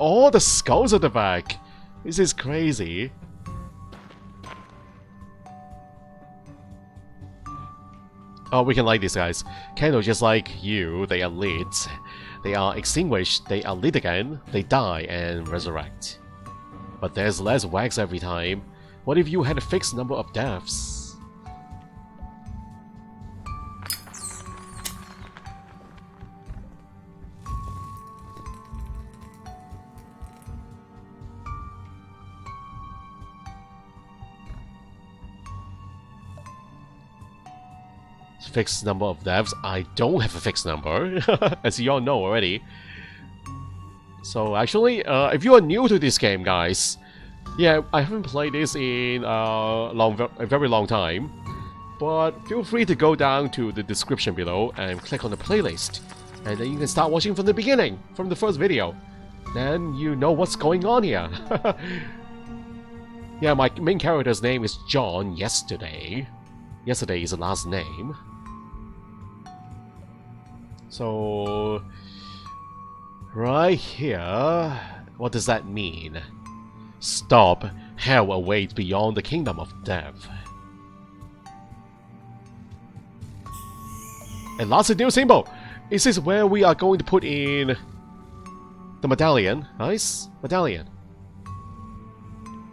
all the skulls at the back. This is crazy. Oh, we can light these guys. Candles just like you, they are lit. They are extinguished, they are lit again, they die and resurrect. But there's less wax every time. What if you had a fixed number of deaths? Fixed number of deaths. I don't have a fixed number, as you all know already. So actually, if you are new to this game, guys, yeah, I haven't played this in a very long time, but feel free to go down to the description below and click on the playlist, and then you can start watching from the beginning, from the first video. Then you know what's going on here. Yeah, my main character's name is John Yesterday. Yesterday is the last name. So, right here, what does that mean? Stop, hell awaits beyond the kingdom of death. And last, a new symbol! Is this where we are going to put in the medallion? Nice, medallion.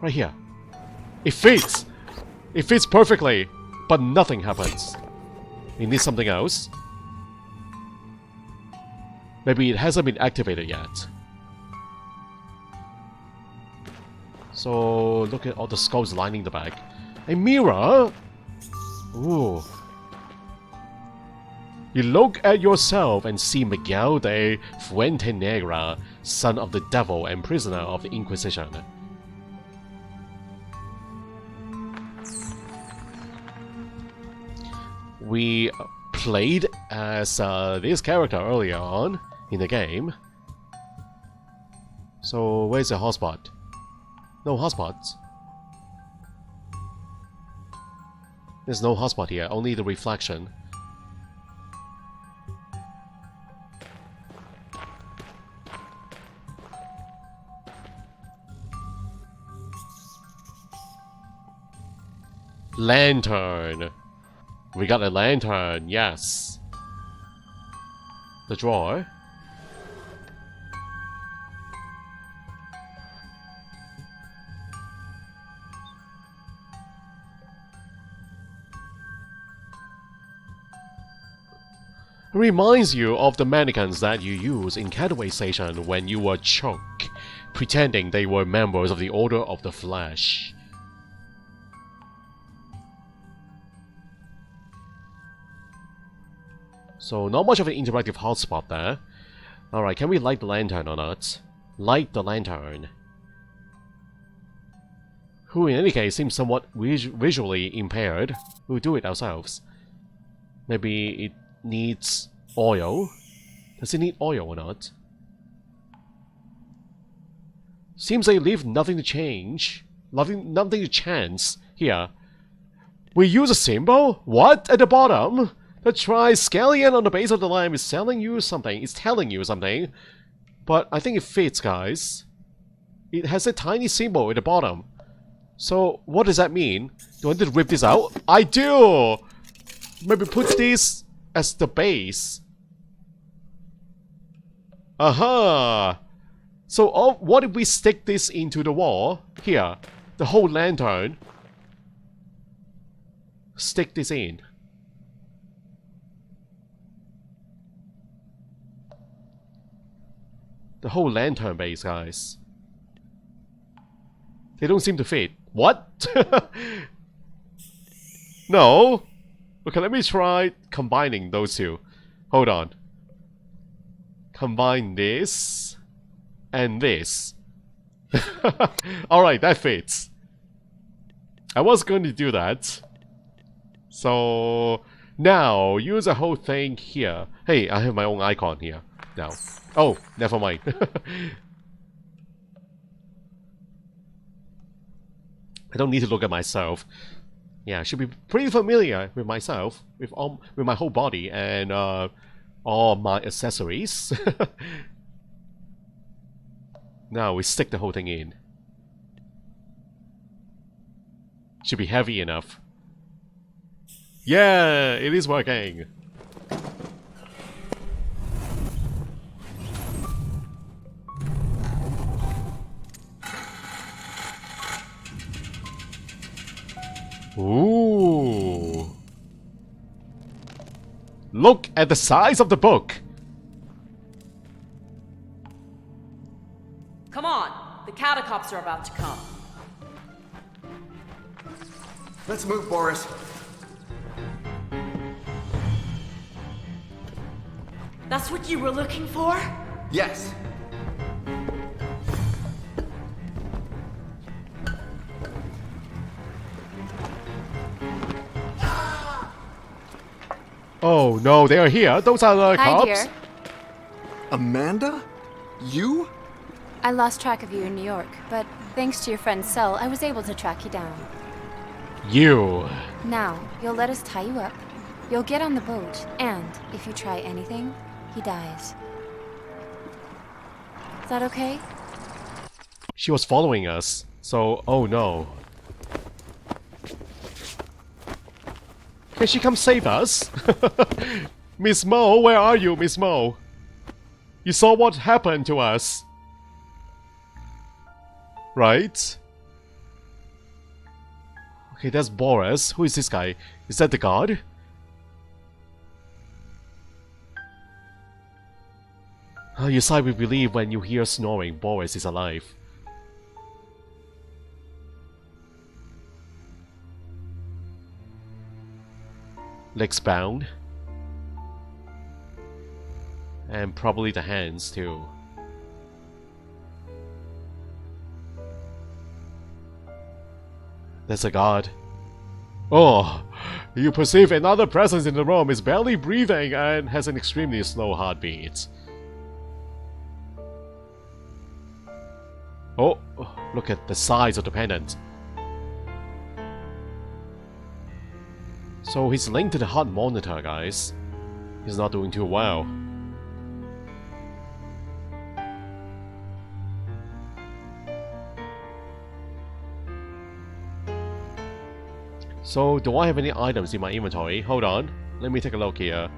Right here. It fits! It fits perfectly, but nothing happens. We need something else. Maybe it hasn't been activated yet. So, look at all the skulls lining the back. A mirror? Ooh. You look at yourself and see Miguel de Fuentenegra, son of the devil and prisoner of the Inquisition. We played as this character earlier on in the game. So where's the hotspot? No hotspots. There's no hotspot here, only the reflection. Lantern. We got a lantern, yes. The drawer. Reminds you of the mannequins that you used in Cataway Station when you were choked, pretending they were members of the Order of the Flesh. So, not much of an interactive hotspot there. Alright, can we light the lantern or not? Light the lantern. Who in any case seems somewhat visually impaired. We'll do it ourselves. Maybe it needs oil? Does it need oil or not? Seems they leave nothing to change. Nothing to chance here. We use a symbol? What? At the bottom? The triskelion on the base of the lamp is telling you something. It's telling you something. But I think it fits, guys. It has a tiny symbol at the bottom. So, what does that mean? Do I need to rip this out? I do! Maybe put this as the base. Aha! So, what if we stick this into the wall? Here. The whole lantern. Stick this in. The whole lantern base, guys. They don't seem to fit. What? No. Okay, let me try combining those two. Hold on. Combine this and this. Alright, that fits. I was going to do that. So now use the whole thing here. Hey, I have my own icon here now. Oh, never mind. I don't need to look at myself. Yeah, I should be pretty familiar with myself, with my whole body and all my accessories. Now we stick the whole thing in. Should be heavy enough. Yeah, it is working. Ooh. Look at the size of the book. Come on, the catacombs are about to come. Let's move, Boris. That's what you were looking for? Yes. Oh no, they are here. Those are the Hi, cops. dear. Amanda? You? I lost track of you in New York, but thanks to your friend Cell, I was able to track you down. You. Now, you'll let us tie you up. You'll get on the boat, and if you try anything, he dies. Is that okay? She was following us. So, oh no. Can she come save us? Miss Mo, where are you, Miss Mo? You saw what happened to us. Right? Okay, that's Boris. Who is this guy? Is that the guard? You sigh with relief when you hear snoring. Boris is alive. Legs bound. And probably the hands too. There's a guard. Oh, you perceive another presence in the room is barely breathing and has an extremely slow heartbeat. Oh, look at the size of the pendant. So he's linked to the heart monitor, guys. He's not doing too well. So, do I have any items in my inventory? Hold on. Let me take a look here.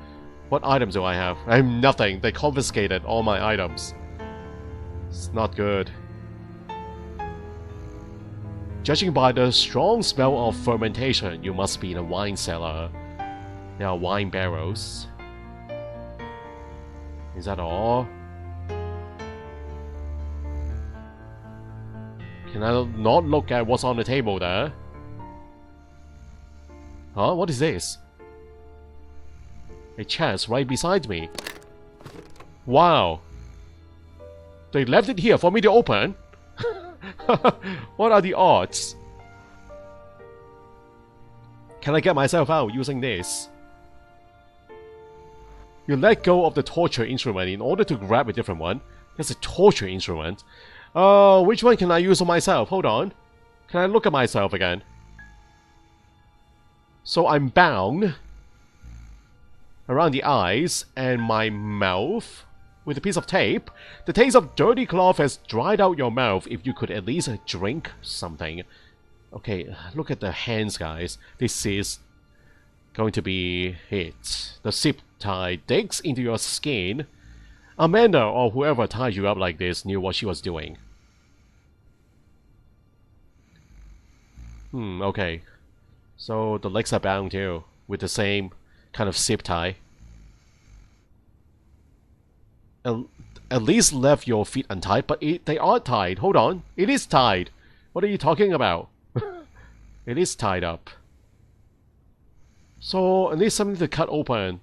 What items do I have? I have nothing. They confiscated all my items. It's not good. Judging by the strong smell of fermentation, you must be in a wine cellar. There are wine barrels. Is that all? Can I not look at what's on the table there? Huh? What is this? A chest right beside me. Wow. They left it here for me to open? What are the odds? Can I get myself out using this? You let go of the torture instrument in order to grab a different one. That's a torture instrument. Which one can I use on myself? Hold on. Can I look at myself again? So I'm bound around the eyes and my mouth with a piece of tape. The taste of dirty cloth has dried out your mouth. If you could at least drink something. Okay, look at the hands, guys. This is going to be it. The zip tie digs into your skin. Amanda, or whoever tied you up like this, knew what she was doing. Okay. So the legs are bound too, with the same kind of zip tie. At least left your feet untied, but they are tied. Hold on, it is tied. What are you talking about? It is tied up. So I need something to cut open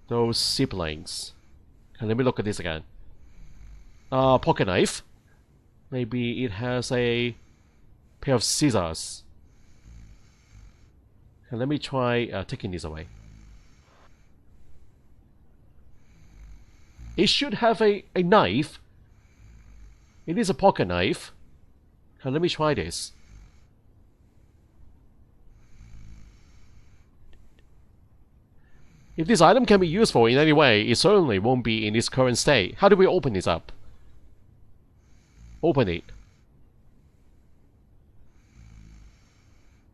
those zip links. Okay, let me look at this again. Pocket knife. Maybe it has a pair of scissors. Okay, let me try taking this away. It should have a knife. It is a pocket knife. Okay, let me try this. If this item can be useful in any way, it certainly won't be in its current state. How do we open this up? Open it.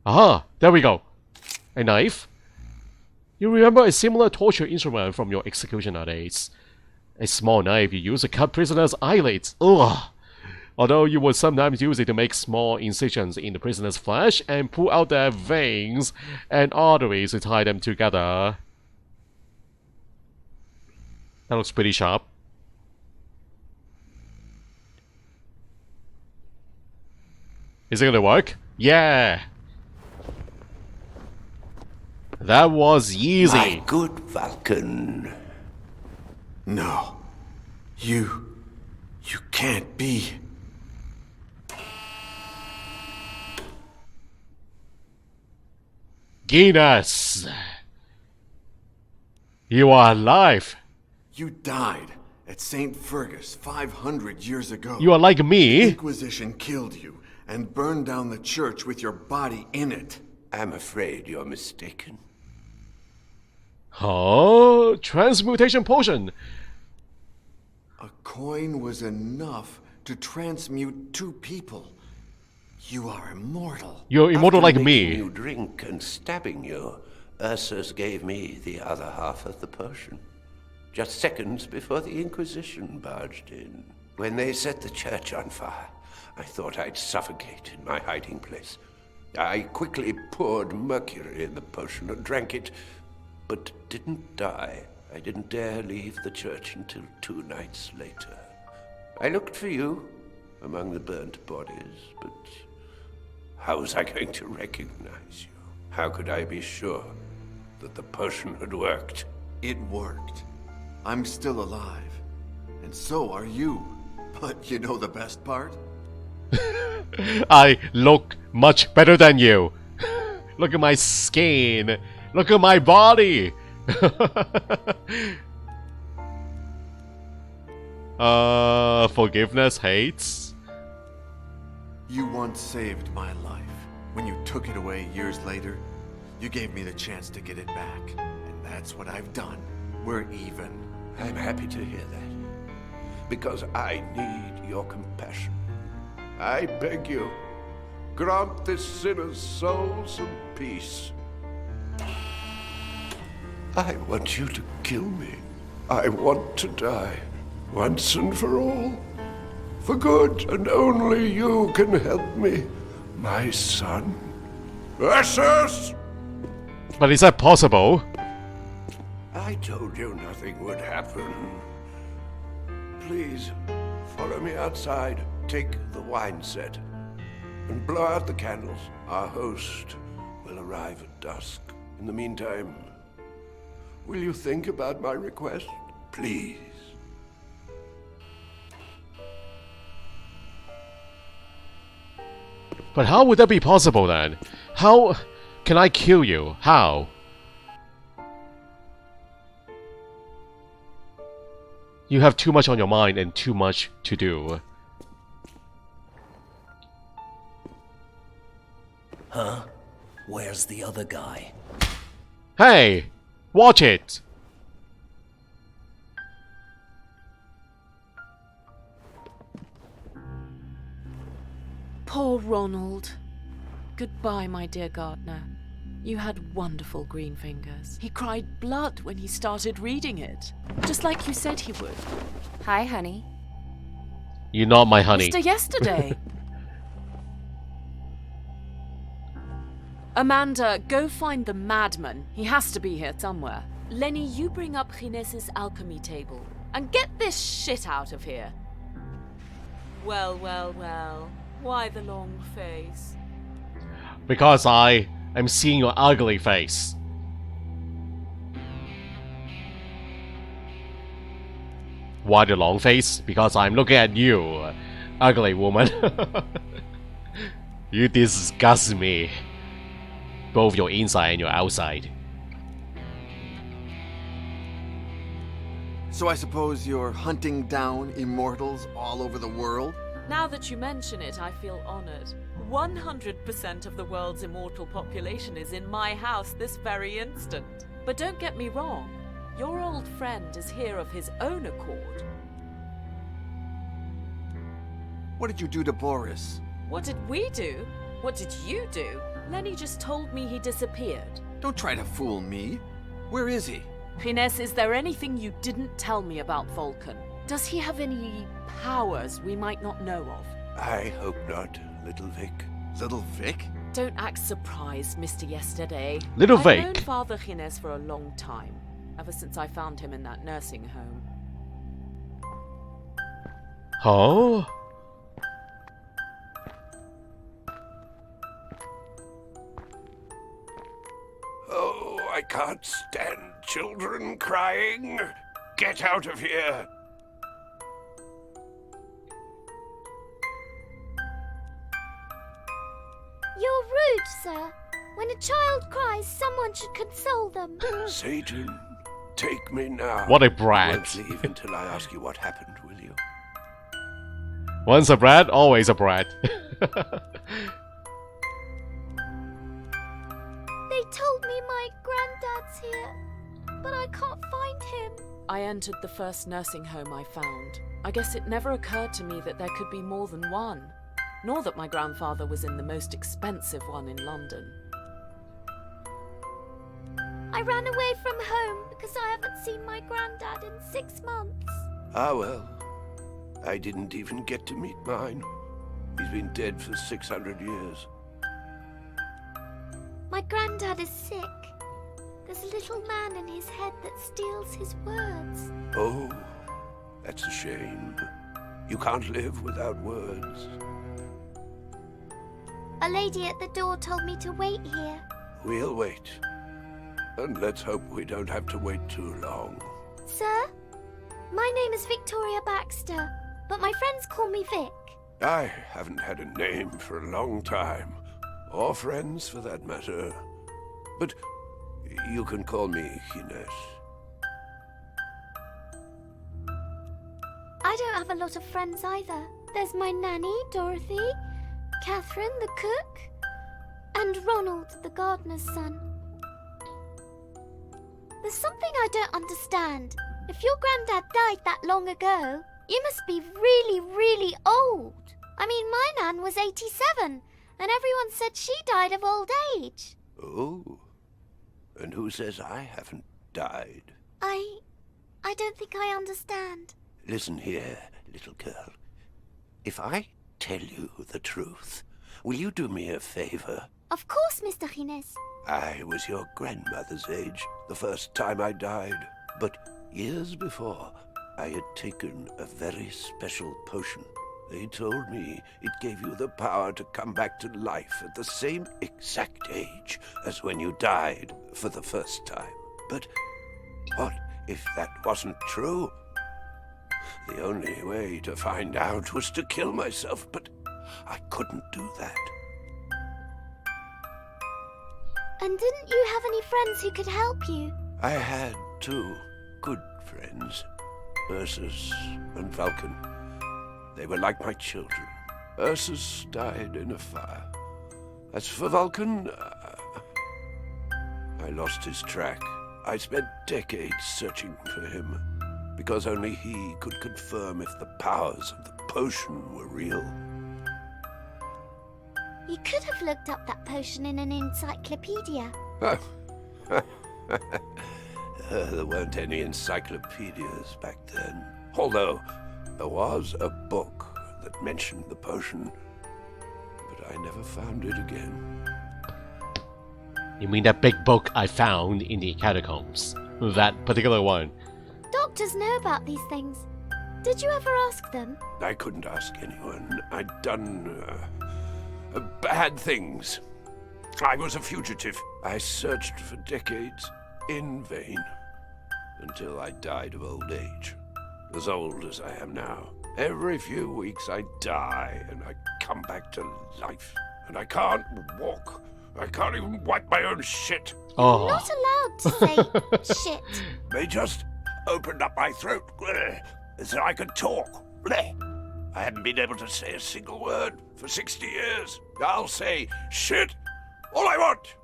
Aha! There we go. A knife. You remember a similar torture instrument from your executioner days. A small knife you use to cut prisoners' eyelids. Ugh! Although you would sometimes use it to make small incisions in the prisoner's flesh and pull out their veins and arteries to tie them together. That looks pretty sharp. Is it gonna work? Yeah! That was easy! My good Vulcan. No. You can't be. Guinness! You are alive! You died at St. Fergus 500 years ago. You are like The me! Inquisition killed you and burned down the church with your body in it. I'm afraid you're mistaken. Huh? Transmutation potion! A coin was enough to transmute 2 people. You are immortal. You're immortal like After making me. you drink and stabbing you, Ursus gave me the other half of the potion. Just seconds before the Inquisition barged in. When they set the church on fire, I thought I'd suffocate in my hiding place. I quickly poured mercury in the potion and drank it, but didn't die. I didn't dare leave the church until 2 nights later. I looked for you among the burnt bodies, but how was I going to recognize you? How could I be sure that the potion had worked? It worked. I'm still alive. And so are you. But you know the best part? I look much better than you. Look at my skin. Look at my body. Forgiveness hates. You once saved my life. When you took it away years later, you gave me the chance to get it back. And that's what I've done. We're even. I'm happy to hear that, because I need your compassion. I beg you, grant this sinner's soul some peace. I want you to kill me. I want to die, once and for all. For good, and only you can help me, my son. Ursus! But is that possible? I told you nothing would happen. Please, follow me outside. Take the wine set and blow out the candles. Our host will arrive at dusk. In the meantime, will you think about my request? Please. But how would that be possible then? How can I kill you? How? You have too much on your mind and too much to do. Huh? Where's the other guy? Hey! Watch it! Poor Ronald. Goodbye, my dear gardener. You had wonderful green fingers. He cried blood when he started reading it, just like you said he would. Hi, honey. You're not my honey. Mr. Yesterday. Amanda, go find the madman. He has to be here somewhere. Lenny, you bring up Gines's alchemy table. And get this shit out of here. Well, well, well. Why the long face? Because I am seeing your ugly face. Why the long face? Because I'm looking at you, ugly woman. You disgust me. Both your inside and your outside. So I suppose you're hunting down immortals all over the world? Now that you mention it, I feel honored. 100% of the world's immortal population is in my house this very instant. But don't get me wrong, your old friend is here of his own accord. What did you do to Boris? What did we do? What did you do? Lenny just told me he disappeared. Don't try to fool me. Where is he? Finesse, is there anything you didn't tell me about Vulcan? Does he have any powers we might not know of? I hope not, Little Vic. Little Vic? Don't act surprised, Mr. Yesterday. Little I've Vic. known Father Gines for a long time, ever since I found him in that nursing home. Huh? Oh, I can't stand children crying. Get out of here. You're rude, sir. When a child cries, someone should console them. Satan, take me now. What a You brat. won't leave until I ask you what happened, will you? Once a brat, always a brat. They told me my granddad's here, but I can't find him. I entered the first nursing home I found. I guess it never occurred to me that there could be more than one, nor that my grandfather was in the most expensive one in London. I ran away from home because I haven't seen my granddad in 6 months. Ah, well. I didn't even get to meet mine. He's been dead for 600 years. My granddad is sick. There's a little man in his head that steals his words. Oh, that's a shame. You can't live without words. A lady at the door told me to wait here. We'll wait. And let's hope we don't have to wait too long. Sir, my name is Victoria Baxter, but my friends call me Vic. I haven't had a name for a long time. Or friends, for that matter. But you can call me Gines. I don't have a lot of friends either. There's my nanny, Dorothy, Catherine, the cook, and Ronald, the gardener's son. There's something I don't understand. If your granddad died that long ago, you must be really, really old. I mean, my nan was 87, and everyone said she died of old age. Oh. And who says I haven't died? I don't think I understand. Listen here, little girl. If I tell you the truth, will you do me a favor? Of course, Mr. Gines. I was your grandmother's age the first time I died. But years before, I had taken a very special potion. They told me it gave you the power to come back to life at the same exact age as when you died for the first time. But what if that wasn't true? The only way to find out was to kill myself, but I couldn't do that. And didn't you have any friends who could help you? I had two good friends, Ursus and Vulcan. They were like my children. Ursus died in a fire. As for Vulcan, I lost his track. I spent decades searching for him, because only he could confirm if the powers of the potion were real. You could have looked up that potion in an encyclopedia. There weren't any encyclopedias back then. Although, there was a book that mentioned the potion, but I never found it again. You mean that big book I found in the catacombs? That particular one. Doctors know about these things. Did you ever ask them? I couldn't ask anyone. I'd done bad things. I was a fugitive. I searched for decades in vain until I died of old age. As old as I am now. Every few weeks I die and I come back to life. And I can't walk. I can't even wipe my own shit. Oh. Not allowed to say shit. They just opened up my throat so I could talk. I haven't been able to say a single word for 60 years. I'll say shit all I want.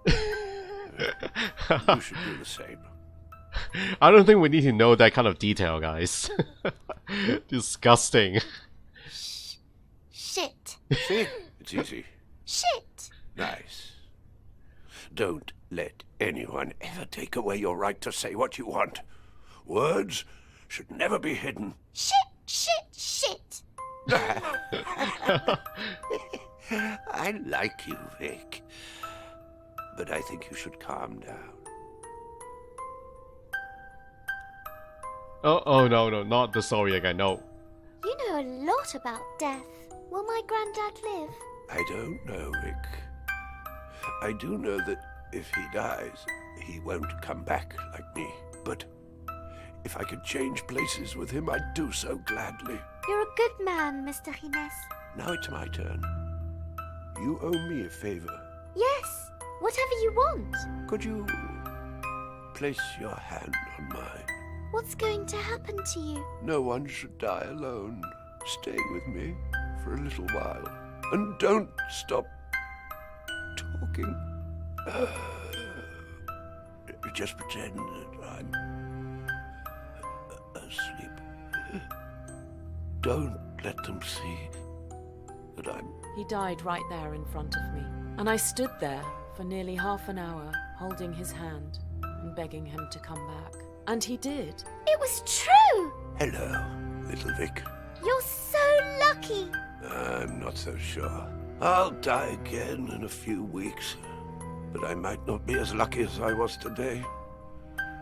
You should do the same. I don't think we need to know that kind of detail, guys. Disgusting. shit. See? It's easy. Shit. Nice. Don't let anyone ever take away your right to say what you want. Words should never be hidden. Shit, shit, shit. I like you, Vic. But I think you should calm down. Oh, no, not the story again, no. You know a lot about death. Will my granddad live? I don't know, Vic. I do know that if he dies, he won't come back like me. But if I could change places with him, I'd do so gladly. You're a good man, Mr. Gines. Now it's my turn. You owe me a favor. Yes, whatever you want. Could you place your hand on mine? What's going to happen to you? No one should die alone. Stay with me for a little while. And don't stop talking. Just pretend that I'm asleep. Don't let them see that I'm... He died right there in front of me. And I stood there for nearly half an hour, holding his hand and begging him to come back. And he did. It was true! Hello, little Vic. You're so lucky. I'm not so sure. I'll die again in a few weeks. But I might not be as lucky as I was today.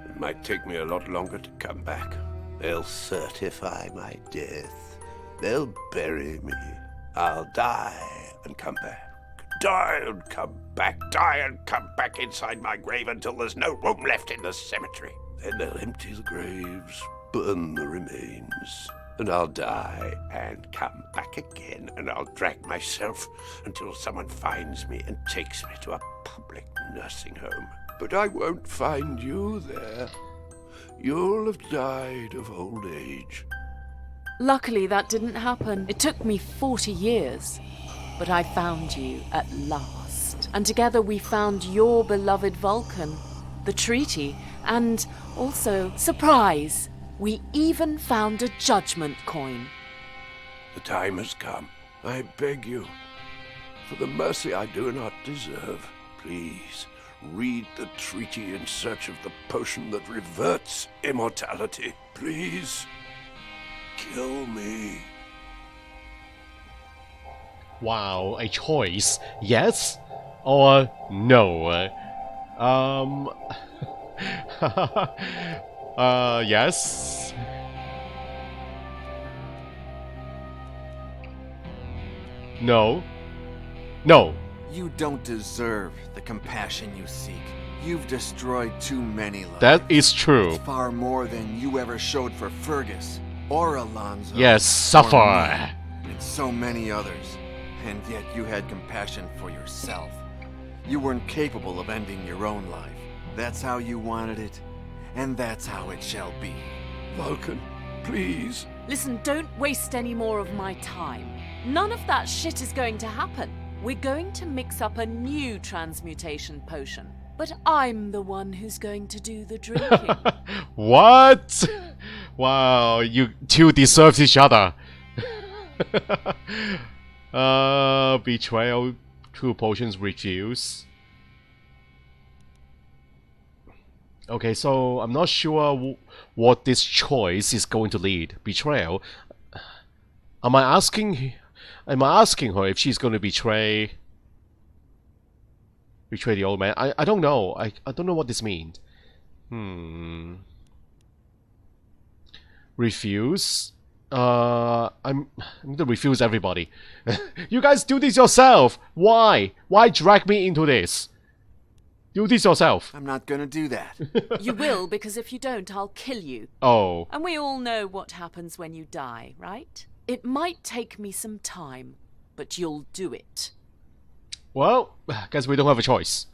It might take me a lot longer to come back. They'll certify my death. They'll bury me. I'll die and come back. Die and come back. Die and come back inside my grave until there's no room left in the cemetery. Then they'll empty the graves, burn the remains. And I'll die and come back again, and I'll drag myself until someone finds me and takes me to a public nursing home. But I won't find you there. You'll have died of old age. Luckily, that didn't happen. It took me 40 years. But I found you at last. And together we found your beloved Vulcan, the treaty, and also, surprise, we even found a judgment coin. The time has come. I beg you, for the mercy I do not deserve, please read the treaty in search of the potion that reverts immortality. Please, kill me. Wow, a choice. Yes or no? Yes. No. No. You don't deserve the compassion you seek. You've destroyed too many lives. That is true. It's far more than you ever showed for Fergus, or Alonzo. Yes, or suffer. me, and so many others. And yet you had compassion for yourself. You weren't capable of ending your own life. That's how you wanted it, and that's how it shall be. Vulcan, please. Listen, don't waste any more of my time. None of that shit is going to happen. We're going to mix up a new transmutation potion. But I'm the one who's going to do the drinking. What? Wow, you two deserve each other. Betrayal, 2 potions refuse. Okay, so I'm not sure what this choice is going to lead. Betrayal. Am I asking her if she's going to betray the old man? I don't know. I don't know what this means. Refuse. I'm going to refuse everybody. You guys do this yourself. Why? Why drag me into this? Do this yourself. I'm not gonna do that. You will, because if you don't, I'll kill you. Oh. And we all know what happens when you die, right? It might take me some time, but you'll do it. Well, guess we don't have a choice.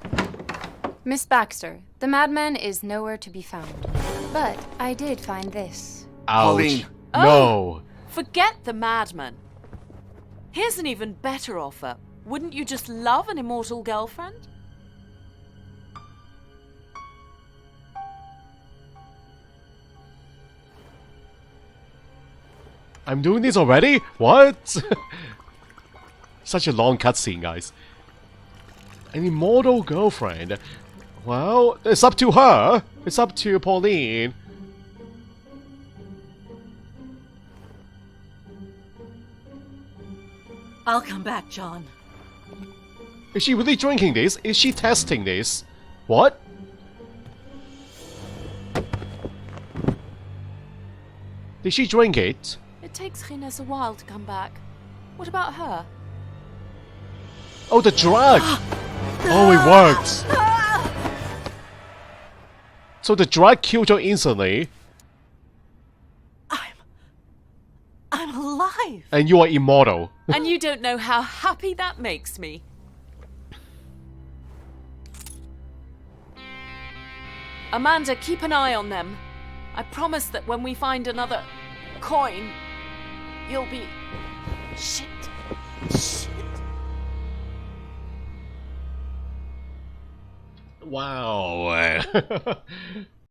Miss Baxter, the madman is nowhere to be found. But I did find this. Ouch. Pauline. No. Forget the madman. Here's an even better offer. Wouldn't you just love an immortal girlfriend? I'm doing this already? What? Such a long cutscene, guys. An immortal girlfriend. Well, it's up to her. It's up to Pauline. I'll come back, John. Is she really drinking this? Is she testing this? What? Did she drink it? It takes Gines a while to come back. What about her? Oh, the drug! Oh, it worked! So the drug killed her instantly. I'm alive! And you are immortal. And you don't know how happy that makes me. Amanda, keep an eye on them. I promise that when we find another coin, you'll be... Shit. Shit. Wow.